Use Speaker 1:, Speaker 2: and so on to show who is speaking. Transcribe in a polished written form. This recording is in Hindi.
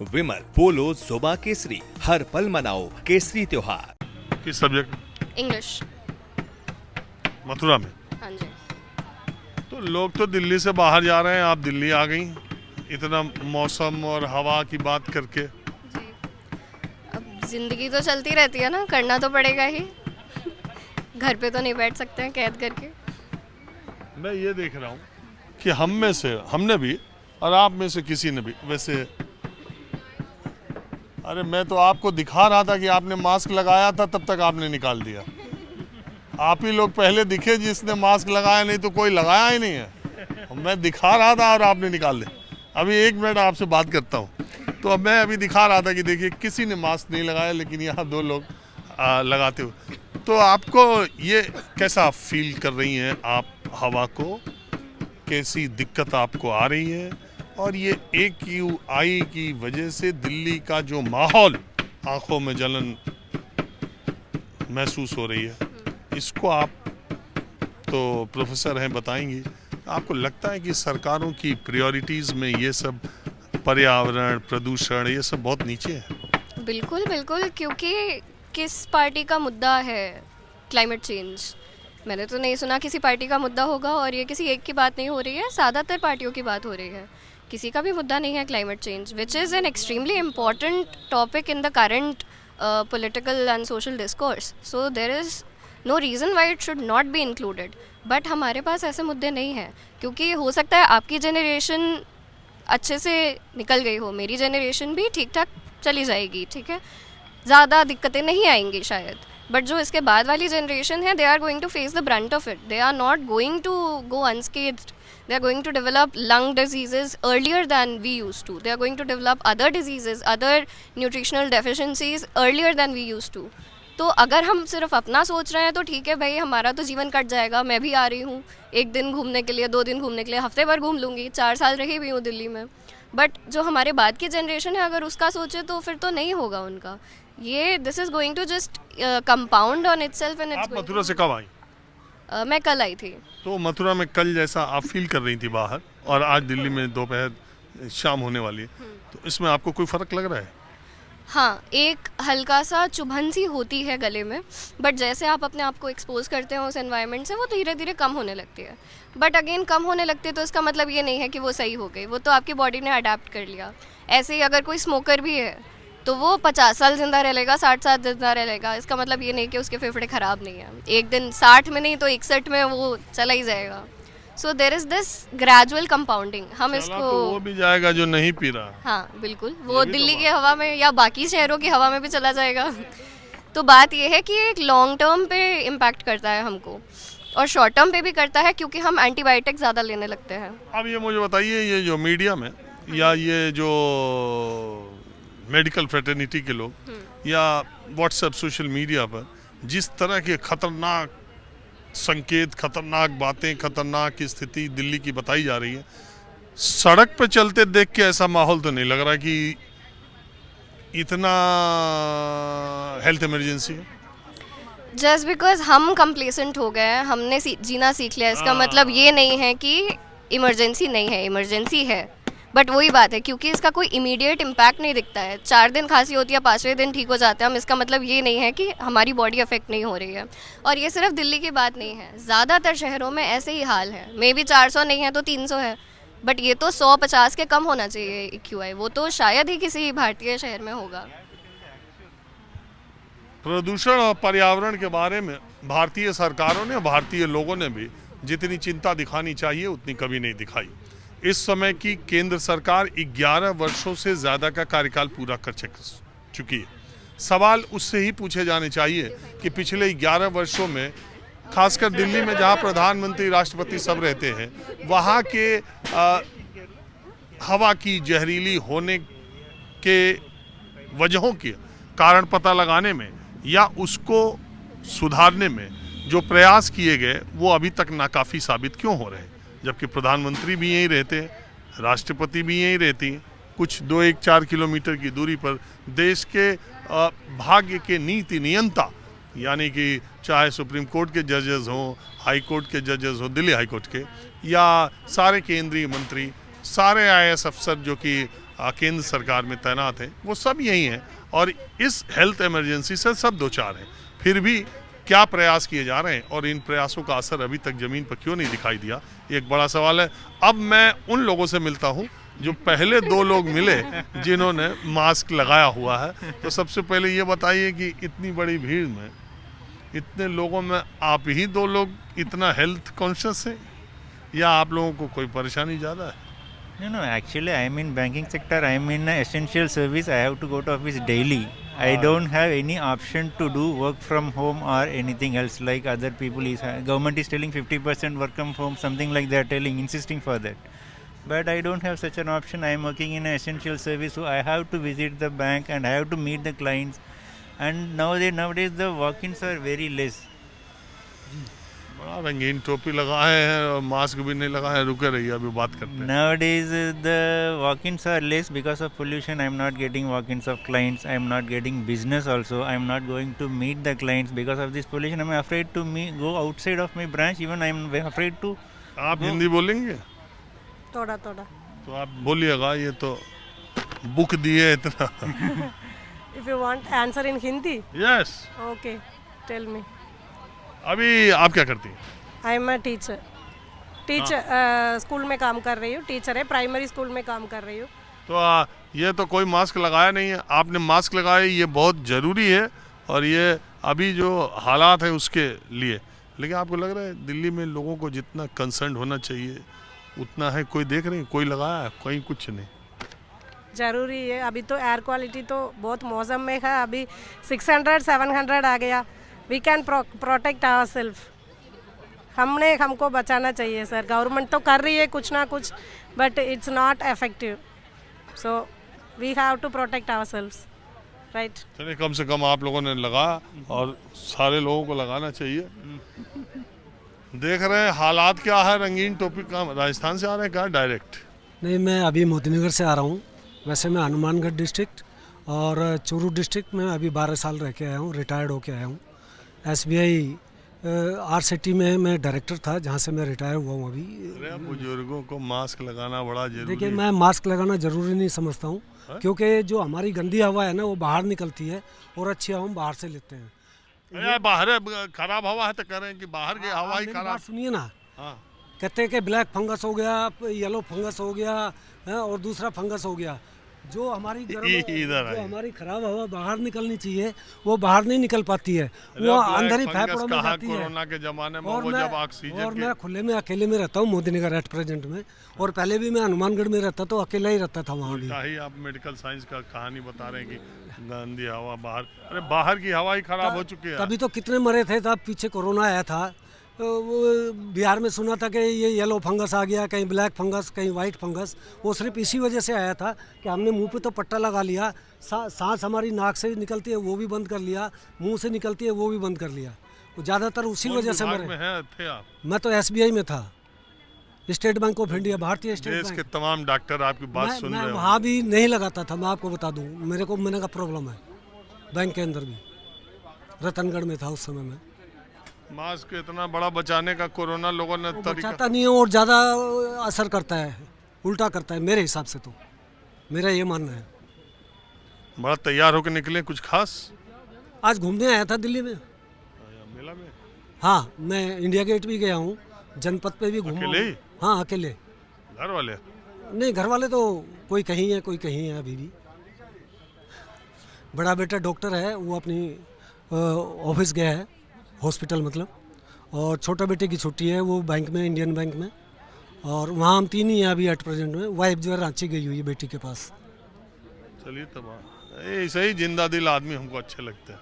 Speaker 1: विमल बोलो जुबा केसरी, हर पल मनाओ केसरी त्योहार।
Speaker 2: किस सब्जेक्ट?
Speaker 3: इंग्लिश।
Speaker 2: मथुरा में।
Speaker 3: हाँ जी।
Speaker 2: तो लोग तो दिल्ली से बाहर जा रहे हैं, आप दिल्ली आ गई इतना मौसम और हवा की बात करके।
Speaker 3: जी, अब जिंदगी तो चलती रहती है ना, करना तो पड़ेगा ही। घर पे तो नहीं बैठ सकते हैं कैद करके।
Speaker 2: मैं ये देख रहा हूँ कि हम में से हमने भी और आप में से किसी ने भी वैसे, अरे मैं तो आपको दिखा रहा था कि आपने मास्क लगाया था, तब तक आपने निकाल दिया। आप ही लोग पहले दिखे जिसने मास्क लगाया, नहीं तो कोई लगाया ही नहीं है। मैं दिखा रहा था और आपने निकाल दिया। अभी 1 मिनट आपसे बात करता हूँ। तो अब मैं अभी दिखा रहा था कि देखिए किसी ने मास्क नहीं लगाया, लेकिन यहाँ 2 लोग लगाते हुए। तो आपको ये कैसा फील कर रही हैं आप हवा को, कैसी दिक्कत आपको आ रही है? और ये AQI की वजह से दिल्ली का जो माहौल, आंखों में जलन महसूस हो रही है, इसको आप तो प्रोफेसर हैं, बताएंगी। आपको लगता है कि सरकारों की प्रायोरिटीज़ में ये सब पर्यावरण, प्रदूषण, ये सब बहुत नीचे है?
Speaker 3: बिल्कुल बिल्कुल, क्योंकि किस पार्टी का मुद्दा है क्लाइमेट चेंज? मैंने तो नहीं सुना किसी पार्टी का मुद्दा होगा, और ये किसी एक की बात नहीं हो रही है, ज़्यादातर पार्टियों की बात हो रही है। किसी का भी मुद्दा नहीं है climate change, which is an extremely important topic in the current political and social discourse. So there is no reason why it should not be included. But हमारे पास ऐसे मुद्दे नहीं हैं, क्योंकि हो सकता है आपकी जनरेशन अच्छे से निकल गई हो, मेरी जनरेशन भी ठीक ठाक चली जाएगी, ठीक है, ज़्यादा दिक्कतें नहीं आएंगी शायद। बट जो इसके बाद वाली जनरेशन है, they are going to face the brunt of it. They are not going to go unscathed. They are going to develop lung diseases earlier than we used to. They are going to develop other diseases, other nutritional deficiencies earlier than we used to. तो अगर हम सिर्फ अपना सोच रहे हैं तो ठीक है भाई, हमारा तो जीवन कट जाएगा। मैं भी आ रही हूँ 1 दिन घूमने के लिए, 2 दिन घूमने के लिए, हफ्ते भर घूम लूँगी, 4 साल रही हुई हूँ दिल्ली में। बट जो हमारे बाद की जनरेशन है, अगर उसका सोचे तो फिर तो नहीं होगा उनका। ये this is going to just compound on itself and
Speaker 2: आप मथुरा से कब आई?
Speaker 3: मैं कल आई थी।
Speaker 2: तो मथुरा में कल जैसा आप फील कर रही थी बाहर, और आज दिल्ली में दोपहर शाम होने वाली है, तो इसमें आपको कोई फ़र्क लग रहा है?
Speaker 3: हाँ, एक हल्का सा चुभन सी होती है गले में, बट जैसे आप अपने आप को एक्सपोज करते हो उस एनवायरनमेंट से, वो धीरे धीरे कम होने लगती है। बट अगेन कम होने लगती है तो इसका मतलब ये नहीं है कि वो सही हो गई, वो तो आपकी बॉडी ने अडेप्ट कर लिया। ऐसे ही अगर कोई स्मोकर भी है तो वो 50 साल जिंदा रह लेगा, 60 साल जिंदा रह लेगा। इसका मतलब ये नहीं कि उसके फेफड़े ख़राब नहीं है, एक दिन 60 में नहीं तो 61 में वो चला ही जाएगा। So there is this gradual compounding. हम
Speaker 2: चला
Speaker 3: इसको
Speaker 2: तो वो भी जाएगा जो नहीं पी रहा।
Speaker 3: हाँ बिल्कुल, वो दिल्ली की हवा में या बाकी शहरों की हवा में भी चला जाएगा। तो बात यह है कि एक लॉन्ग टर्म पे इम्पैक्ट करता है हमको, और शॉर्ट टर्म पे भी करता है, क्योंकि हम एंटीबायोटिक ज़्यादा लेने लगते हैं।
Speaker 2: अब ये मुझे बताइए, ये जो मीडिया में या ये जो मेडिकल फ्रेटर्निटी के लोग या व्हाट्सएप, सोशल मीडिया पर जिस तरह के खतरनाक संकेत, खतरनाक बातें, खतरनाक स्थिति दिल्ली की बताई जा रही है, सड़क पर चलते देख के ऐसा माहौल तो नहीं लग रहा कि इतना हेल्थ इमरजेंसी है?
Speaker 3: जस्ट बिकॉज हम कंप्लेसेंट हो गए हैं, हमने जीना सीख लिया, इसका मतलब ये नहीं है कि इमरजेंसी नहीं है, इमरजेंसी है। बट वही बात है, क्योंकि इसका कोई इमीडिएट इम्पैक्ट नहीं दिखता है। 4 दिन खांसी होती है, 5वें दिन ठीक हो जाते हैं हम, इसका मतलब ये नहीं है कि हमारी बॉडी अफेक्ट नहीं हो रही है। और ये सिर्फ दिल्ली की बात नहीं है, ज़्यादातर शहरों में ऐसे ही हाल है। मे बी 400 नहीं है तो 300 है, बट ये तो 150 के कम होना चाहिए AQI। वो तो शायद ही किसी भारतीय शहर में होगा।
Speaker 2: प्रदूषण और पर्यावरण के बारे में भारतीय सरकारों ने, भारतीय लोगों ने भी जितनी चिंता दिखानी चाहिए उतनी कभी नहीं दिखाई। इस समय की केंद्र सरकार 11 वर्षों से ज़्यादा का कार्यकाल पूरा कर चुकी है। सवाल उससे ही पूछे जाने चाहिए कि पिछले 11 वर्षों में, खासकर दिल्ली में जहां प्रधानमंत्री, राष्ट्रपति सब रहते हैं, वहां के हवा की जहरीली होने के वजहों के कारण पता लगाने में या उसको सुधारने में जो प्रयास किए गए, वो अभी तक नाकाफ़ी साबित क्यों हो रहे हैं? जबकि प्रधानमंत्री भी यहीं रहते हैं, राष्ट्रपति भी यहीं रहती हैं, कुछ 2-4 किलोमीटर की दूरी पर देश के भाग्य के नीति नियंता, यानी कि चाहे सुप्रीम कोर्ट के जजेस हों, हाई कोर्ट के जजेस हों, दिल्ली हाई कोर्ट के, या सारे केंद्रीय मंत्री, सारे IAS अफसर जो कि केंद्र सरकार में तैनात हैं, वो सब यही हैं और इस हेल्थ इमरजेंसी से सब दो चार हैं। फिर भी क्या प्रयास किए जा रहे हैं और इन प्रयासों का असर अभी तक ज़मीन पर क्यों नहीं दिखाई दिया, एक बड़ा सवाल है। अब मैं उन लोगों से मिलता हूं जो पहले दो लोग मिले जिन्होंने मास्क लगाया हुआ है। तो सबसे पहले ये बताइए कि इतनी बड़ी भीड़ में, इतने लोगों में आप ही दो लोग इतना हेल्थ कॉन्शियस हैं या आप लोगों को कोई परेशानी ज़्यादा है?
Speaker 4: No, actually I'm in banking sector, I'm in an essential service, I have to go to office daily. I don't have any option to do work from home or anything else like other people is. Government is telling 50% work from home, something like that, insisting for that. But I don't have such an option. I am working in an essential service, so I have to visit the bank and I have to meet the clients. And nowadays the walk-ins are very less.
Speaker 2: बड़ा रंगीन टोपी लगाए हैं और मास्क भी नहीं लगाए, रुके रहिए अभी बात करते हैं।
Speaker 4: Nowadays the walk-ins are less because of pollution. I am not getting walk-ins of clients. I am not getting business also. I am not going to meet the clients because of this pollution. I am afraid to go outside of my branch. Even I am afraid to.
Speaker 2: आप हिंदी बोलेंगे?
Speaker 5: थोड़ा थोड़ा।
Speaker 2: तो आप बोलिएगा, ये तो बुक दिए इतना।
Speaker 5: If you want answer in Hindi,
Speaker 2: yes.
Speaker 5: okay, tell me.
Speaker 2: अभी आप क्या करती हैं?
Speaker 5: I am a teacher. School में काम कर रही हूँ, टीचर है, प्राइमरी स्कूल में काम कर रही हूँ।
Speaker 2: तो ये तो कोई मास्क लगाया नहीं है, आपने मास्क लगाया, ये बहुत ज़रूरी है और ये अभी जो हालात है उसके लिए। लेकिन आपको लग रहा है दिल्ली में लोगों को जितना कंसर्न होना चाहिए उतना है? कोई देख रहे हैं, कोई लगाया है, कहीं कुछ नहीं?
Speaker 5: ज़रूरी है। अभी तो एयर क्वालिटी तो बहुत मौसम में है, अभी 600-700 आ गया। We can protect our self. हमको बचाना चाहिए सर। गवर्नमेंट तो कर रही है कुछ ना कुछ, but it's not effective, so we have to protect our self, right.
Speaker 2: चलिए, कम से कम आप लोगों ने लगाया और सारे लोगों को लगाना चाहिए। देख रहे हैं हालात क्या है। रंगीन टोपी का राजस्थान से आ रहे हैं, कहाँ डायरेक्ट?
Speaker 6: नहीं, मैं अभी मोतीनगर से आ रहा हूँ। वैसे मैं हनुमानगढ़ डिस्ट्रिक्ट और चूरू डिस्ट्रिक्ट में अभी 12 साल रह के आया हूँ, रिटायर्ड होके आया हूँ। SBI RCT में मैं डायरेक्टर था, जहाँ से मैं रिटायर हुआ हूँ अभी।
Speaker 2: बुजुर्गों को मास्क लगाना बड़ा जरूरी है।
Speaker 6: देखिए, मैं मास्क लगाना ज़रूरी नहीं समझता हूँ, क्योंकि जो हमारी गंदी हवा है ना वो बाहर निकलती है और अच्छी हवा हम बाहर से लेते हैं।
Speaker 2: बाहर खराब हवा है तो कह रहे हैं कि बाहर की हवा ही खराब।
Speaker 6: सुनिए ना, कहते हैं कि ब्लैक फंगस हो गया, येलो फंगस हो गया और दूसरा फंगस हो गया। जो हमारी हमारी खराब हवा बाहर निकलनी चाहिए वो बाहर नहीं निकल पाती है, वो अंदर ही फेफड़ों में जाती है।
Speaker 2: कोरोना के जमाने में वो जब ऑक्सीजन
Speaker 6: और मैं खुले में अकेले में रहता हूँ मोतीनगर एट प्रेजेंट में, और पहले भी मैं हनुमानगढ़ में रहता तो अकेला ही रहता था वहाँ भी।
Speaker 2: आप मेडिकल साइंस का कहानी बता रहे हैं कि गंदी हवा बाहर, अरे बाहर की हवा ही खराब हो चुकी है।
Speaker 6: तभी तो कितने मरे थे, तब पीछे कोरोना आया था। वो बिहार में सुना था कि ये येलो फंगस आ गया, कहीं ब्लैक फंगस, कहीं वाइट फंगस। वो सिर्फ इसी वजह से आया था कि हमने मुंह पे तो पट्टा लगा लिया, सांस हमारी नाक से निकलती है वो भी बंद कर लिया, मुंह से निकलती है वो भी बंद कर लिया। वो ज़्यादातर उसी वजह से मरे। मैं तो SBI में था, स्टेट बैंक ऑफ इंडिया, भारतीय स्टेट बैंक।
Speaker 2: देश के तमाम डॉक्टर आपकी बात सुन रहे हैं।
Speaker 6: वहाँ भी नहीं लगाता था, मैं आपको बता दूँ। मैंने का प्रॉब्लम है बैंक के अंदर भी, रतनगढ़ में था उस समय में।
Speaker 2: मास्क इतना बड़ा बचाने का कोरोना लोगों ने तरीका
Speaker 6: बचाता नहीं है और ज़्यादा असर करता है, उल्टा करता है मेरे हिसाब से। तो मेरा ये मानना है।
Speaker 2: बड़ा तैयार होकर निकले, कुछ खास?
Speaker 6: आज घूमने आया था दिल्ली में,
Speaker 2: मेला में।
Speaker 6: हाँ, मैं इंडिया गेट भी गया हूँ, जनपद पे भी घूमा।
Speaker 2: अकेले ही?
Speaker 6: हाँ, अकेले।
Speaker 2: घर वाले
Speaker 6: नहीं, घर वाले तो कोई कहीं है, कोई कहीं है। अभी भी बड़ा बेटा डॉक्टर है, वो अपनी ऑफिस गया है, हॉस्पिटल मतलब। और छोटा बेटे की छुट्टी है, वो बैंक में, इंडियन बैंक में। और वहाँ हम 3 ही हैं अभी एट प्रेजेंट में। वाइफ जो है रांची गई हुई है बेटी के पास।
Speaker 2: चलिए, तब ऐसे ही जिंदा दिल आदमी हमको अच्छे लगते हैं।